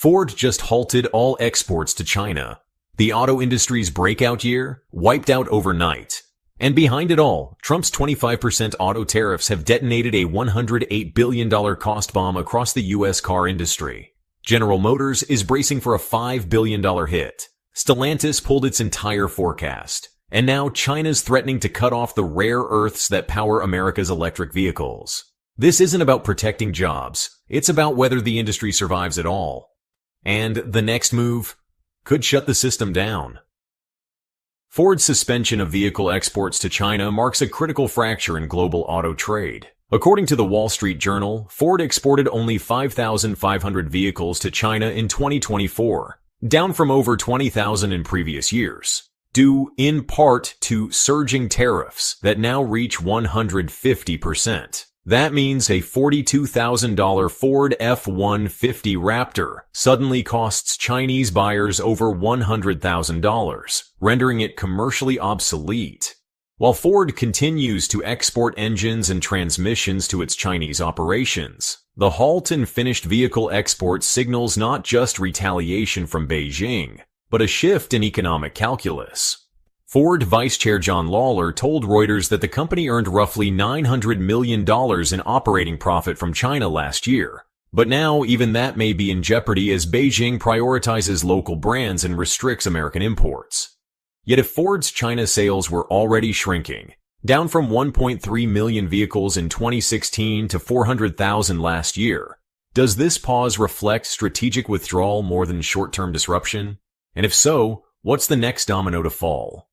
Ford just halted all exports to China. The auto industry's breakout year wiped out overnight. And behind it all, Trump's 25% auto tariffs have detonated a $108 billion cost bomb across the U.S. car industry. General Motors is bracing for a $5 billion hit. Stellantis pulled its entire forecast. And now China's threatening to cut off the rare earths that power America's electric vehicles. This isn't about protecting jobs. It's about whether the industry survives at all. And the next move could shut the system down. Ford's suspension of vehicle exports to China marks a critical fracture in global auto trade. According to the Wall Street Journal, Ford exported only 5,500 vehicles to China in 2024, down from over 20,000 in previous years, due in part to surging tariffs that now reach 150%. That means a $42,000 Ford F-150 Raptor suddenly costs Chinese buyers over $100,000, rendering it commercially obsolete. While Ford continues to export engines and transmissions to its Chinese operations, the halt in finished vehicle exports signals not just retaliation from Beijing, but a shift in economic calculus. Ford Vice Chair John Lawler told Reuters that the company earned roughly $900 million in operating profit from China last year. But now even that may be in jeopardy as Beijing prioritizes local brands and restricts American imports. Yet if Ford's China sales were already shrinking, down from 1.3 million vehicles in 2016 to 400,000 last year, does this pause reflect strategic withdrawal more than short-term disruption? And if so, what's the next domino to fall?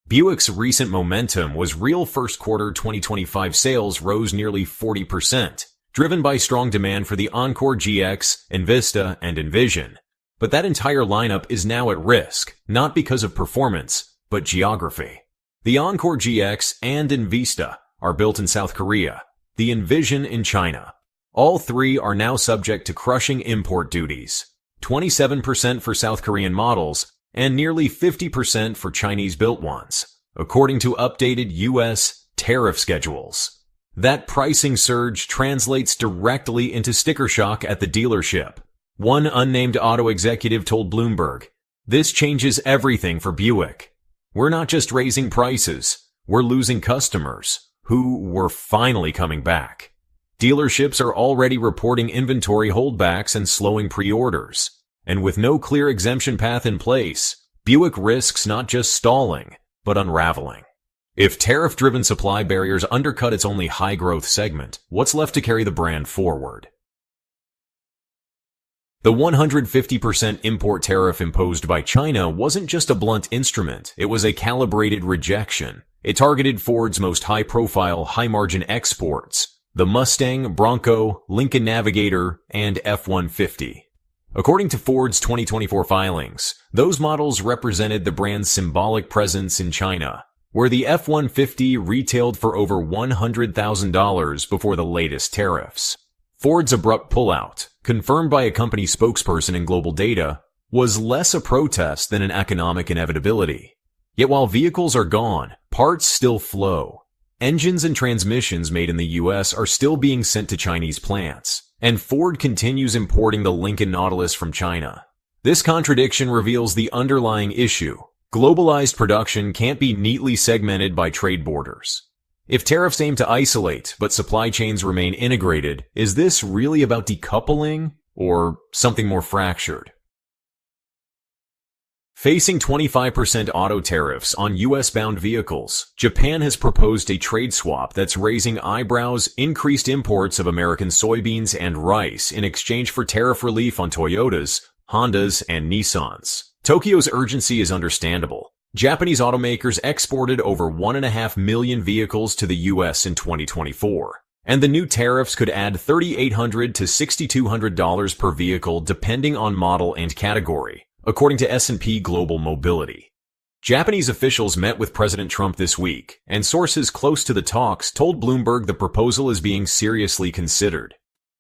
Buick's recent momentum was real. First quarter 2025 sales rose nearly 40%, driven by strong demand for the Encore GX, Envista, and Envision. But that entire lineup is now at risk, not because of performance, but geography. The Encore GX and Envista are built in South Korea, the Envision in China. All three are now subject to crushing import duties, 27% for South Korean models, and nearly 50% for Chinese-built ones, according to updated U.S. tariff schedules. That pricing surge translates directly into sticker shock at the dealership. One unnamed auto executive told Bloomberg, "This changes everything for Buick. We're not just raising prices, we're losing customers, who were finally coming back. Dealerships are already reporting inventory holdbacks and slowing pre-orders. And with no clear exemption path in place, Buick risks not just stalling, but unraveling. If tariff-driven supply barriers undercut its only high-growth segment, what's left to carry the brand forward?" The 150% import tariff imposed by China wasn't just a blunt instrument, it was a calibrated rejection. It targeted Ford's most high-profile, high-margin exports, the Mustang, Bronco, Lincoln Navigator, and F-150. According to Ford's 2024 filings, those models represented the brand's symbolic presence in China, where the F-150 retailed for over $100,000 before the latest tariffs. Ford's abrupt pullout, confirmed by a company spokesperson in global data, was less a protest than an economic inevitability. Yet while vehicles are gone, parts still flow. Engines and transmissions made in the U.S. are still being sent to Chinese plants. And Ford continues importing the Lincoln Nautilus from China. This contradiction reveals the underlying issue. Globalized production can't be neatly segmented by trade borders. If tariffs aim to isolate, but supply chains remain integrated, is this really about decoupling or something more fractured? Facing 25% auto tariffs on U.S.-bound vehicles, Japan has proposed a trade swap that's raising eyebrows. Increased imports of American soybeans and rice in exchange for tariff relief on Toyotas, Hondas, and Nissans. Tokyo's urgency is understandable. Japanese automakers exported over 1.5 million vehicles to the U.S. in 2024, and the new tariffs could add $3,800 to $6,200 per vehicle depending on model and category, according to S&P Global Mobility. Japanese officials met with President Trump this week, and sources close to the talks told Bloomberg the proposal is being seriously considered.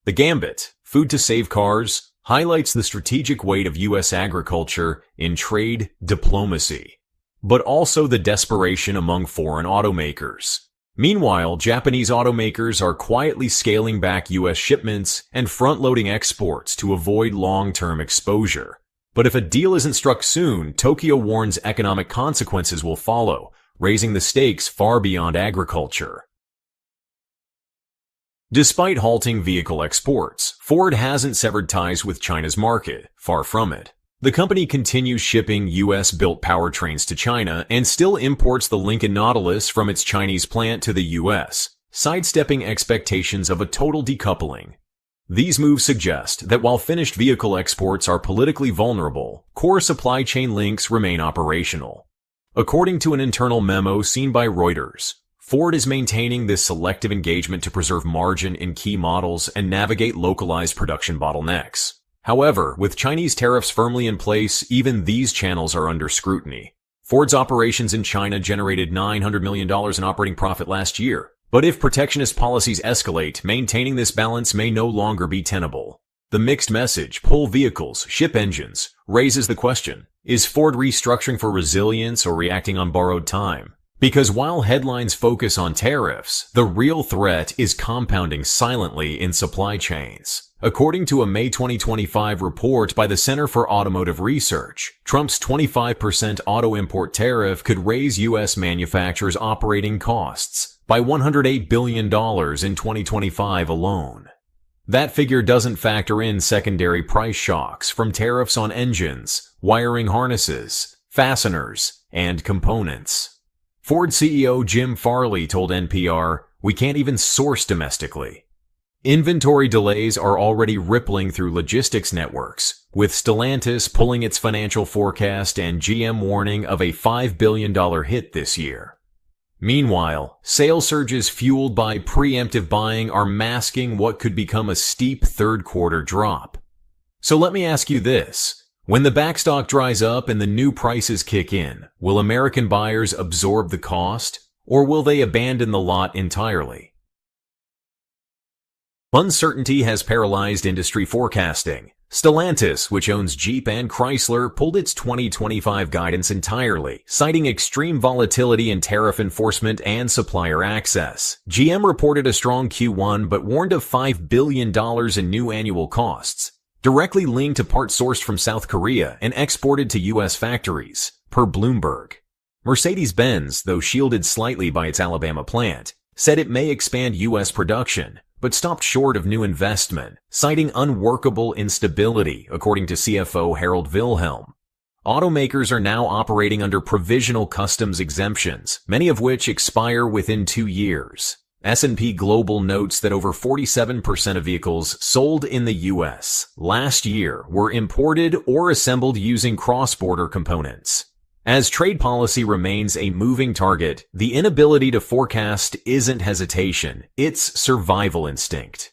The gambit, food to save cars, highlights the strategic weight of U.S. agriculture in trade diplomacy, but also the desperation among foreign automakers. Meanwhile, Japanese automakers are quietly scaling back U.S. shipments and front-loading exports to avoid long-term exposure. But if a deal isn't struck soon, Tokyo warns economic consequences will follow, raising the stakes far beyond agriculture. Despite halting vehicle exports, Ford hasn't severed ties with China's market, far from it. The company continues shipping U.S.-built powertrains to China and still imports the Lincoln Nautilus from its Chinese plant to the U.S., sidestepping expectations of a total decoupling. These moves suggest that while finished vehicle exports are politically vulnerable, core supply chain links remain operational. According to an internal memo seen by Reuters, Ford is maintaining this selective engagement to preserve margin in key models and navigate localized production bottlenecks. However, with Chinese tariffs firmly in place, even these channels are under scrutiny. Ford's operations in China generated $900 million in operating profit last year. But if protectionist policies escalate, maintaining this balance may no longer be tenable. The mixed message, pull vehicles, ship engines, raises the question, is Ford restructuring for resilience or reacting on borrowed time? Because while headlines focus on tariffs, the real threat is compounding silently in supply chains. According to a May 2025 report by the Center for Automotive Research, Trump's 25% auto import tariff could raise U.S. manufacturers' operating costs by $108 billion in 2025 alone. That figure doesn't factor in secondary price shocks from tariffs on engines, wiring harnesses, fasteners, and components. Ford CEO Jim Farley told NPR, "We can't even source domestically." Inventory delays are already rippling through logistics networks, with Stellantis pulling its financial forecast and GM warning of a $5 billion hit this year. Meanwhile, sales surges fueled by preemptive buying are masking what could become a steep third-quarter drop. So let me ask you this. When the backstock dries up and the new prices kick in, will American buyers absorb the cost, or will they abandon the lot entirely? Uncertainty has paralyzed industry forecasting. Stellantis, which owns Jeep and Chrysler, pulled its 2025 guidance entirely, citing extreme volatility in tariff enforcement and supplier access. GM reported a strong Q1 but warned of $5 billion in new annual costs, directly linked to parts sourced from South Korea and exported to U.S. factories, per Bloomberg. Mercedes-Benz, though shielded slightly by its Alabama plant, said it may expand U.S. production, but stopped short of new investment, citing unworkable instability, according to CFO Harold Wilhelm. Automakers are now operating under provisional customs exemptions, many of which expire within 2 years. S&P Global notes that over 47% of vehicles sold in the U.S. last year were imported or assembled using cross-border components. As trade policy remains a moving target, the inability to forecast isn't hesitation, it's survival instinct.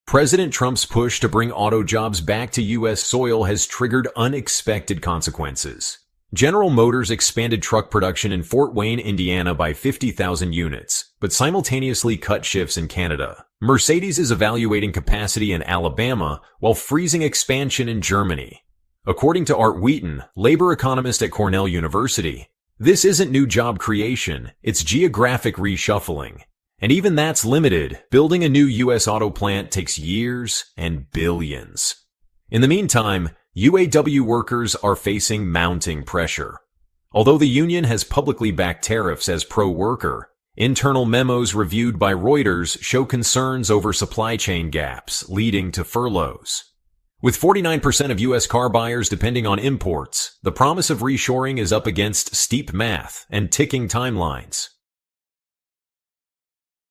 President Trump's push to bring auto jobs back to U.S. soil has triggered unexpected consequences. General Motors expanded truck production in Fort Wayne, Indiana by 50,000 units, but simultaneously cut shifts in Canada. Mercedes is evaluating capacity in Alabama while freezing expansion in Germany. According to Art Wheaton, labor economist at Cornell University, this isn't new job creation, it's geographic reshuffling. And even that's limited. Building a new U.S. auto plant takes years and billions. In the meantime, UAW workers are facing mounting pressure. Although the union has publicly backed tariffs as pro-worker, internal memos reviewed by Reuters show concerns over supply chain gaps leading to furloughs. With 49% of U.S. car buyers depending on imports, the promise of reshoring is up against steep math and ticking timelines.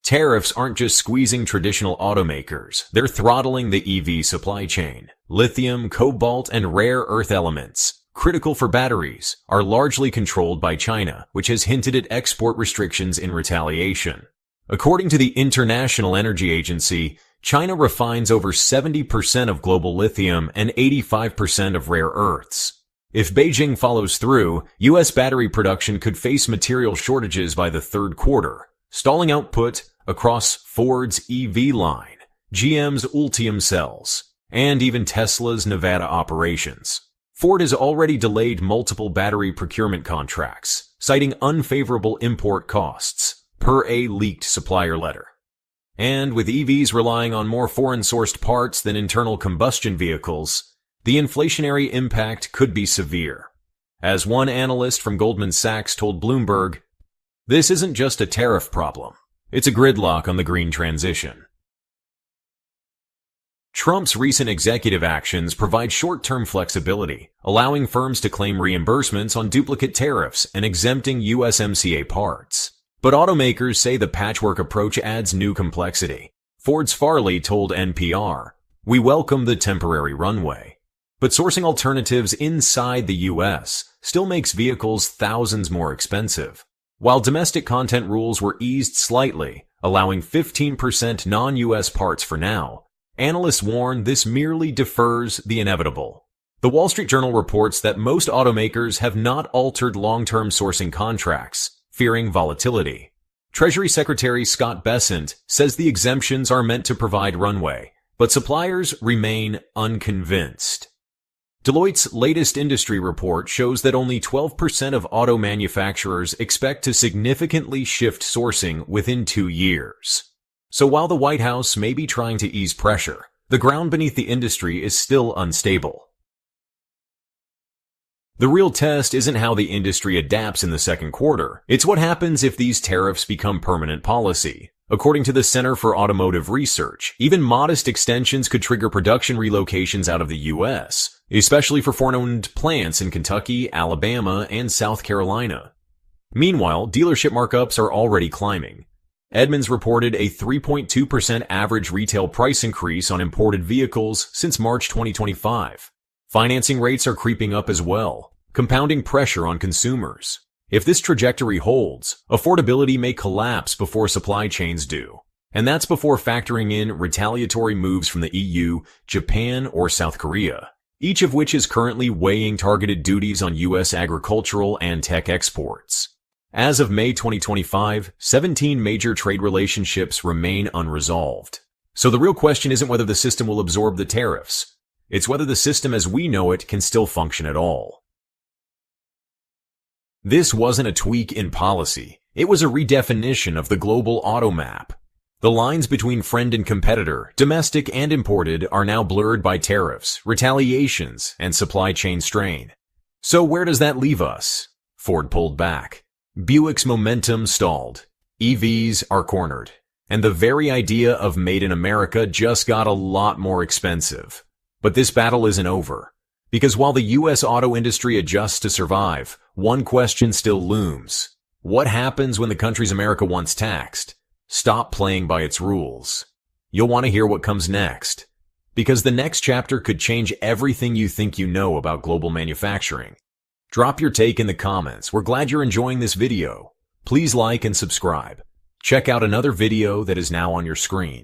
Tariffs aren't just squeezing traditional automakers, they're throttling the EV supply chain. Lithium, cobalt, and rare earth elements, critical for batteries, are largely controlled by China, which has hinted at export restrictions in retaliation. According to the International Energy Agency, China refines over 70% of global lithium and 85% of rare earths. If Beijing follows through, U.S. battery production could face material shortages by the third quarter, stalling output across Ford's EV line, GM's Ultium cells, and even Tesla's Nevada operations. Ford has already delayed multiple battery procurement contracts, citing unfavorable import costs, per a leaked supplier letter. And with EVs relying on more foreign-sourced parts than internal combustion vehicles, the inflationary impact could be severe. As one analyst from Goldman Sachs told Bloomberg, "This isn't just a tariff problem. It's a gridlock on the green transition." Trump's recent executive actions provide short-term flexibility, allowing firms to claim reimbursements on duplicate tariffs and exempting USMCA parts. But automakers say the patchwork approach adds new complexity. Ford's Farley told NPR, "We welcome the temporary runway. But sourcing alternatives inside the U.S. still makes vehicles thousands more expensive." While domestic content rules were eased slightly, allowing 15% non-U.S. parts for now, analysts warn this merely defers the inevitable. The Wall Street Journal reports that most automakers have not altered long-term sourcing contracts, fearing volatility. Treasury Secretary Scott Bessent says the exemptions are meant to provide runway, but suppliers remain unconvinced. Deloitte's latest industry report shows that only 12% of auto manufacturers expect to significantly shift sourcing within 2 years. So while the White House may be trying to ease pressure, the ground beneath the industry is still unstable. The real test isn't how the industry adapts in the second quarter. It's what happens if these tariffs become permanent policy. According to the Center for Automotive Research, even modest extensions could trigger production relocations out of the U.S., especially for foreign-owned plants in Kentucky, Alabama, and South Carolina. Meanwhile, dealership markups are already climbing. Edmunds reported a 3.2% average retail price increase on imported vehicles since March 2025. Financing rates are creeping up as well, compounding pressure on consumers. If this trajectory holds, affordability may collapse before supply chains do. And that's before factoring in retaliatory moves from the EU, Japan, or South Korea, each of which is currently weighing targeted duties on U.S. agricultural and tech exports. As of May 2025, 17 major trade relationships remain unresolved. So the real question isn't whether the system will absorb the tariffs. It's whether the system as we know it can still function at all. This wasn't a tweak in policy. It was a redefinition of the global auto map. The lines between friend and competitor, domestic and imported, are now blurred by tariffs, retaliations, and supply chain strain. So where does that leave us? Ford pulled back. Buick's momentum stalled. EVs are cornered. And the very idea of Made in America just got a lot more expensive. But this battle isn't over. Because while the U.S. auto industry adjusts to survive, one question still looms. What happens when the countries America once taxed stop playing by its rules? You'll want to hear what comes next. Because the next chapter could change everything you think you know about global manufacturing. Drop your take in the comments. We're glad you're enjoying this video. Please like and subscribe. Check out another video that is now on your screen.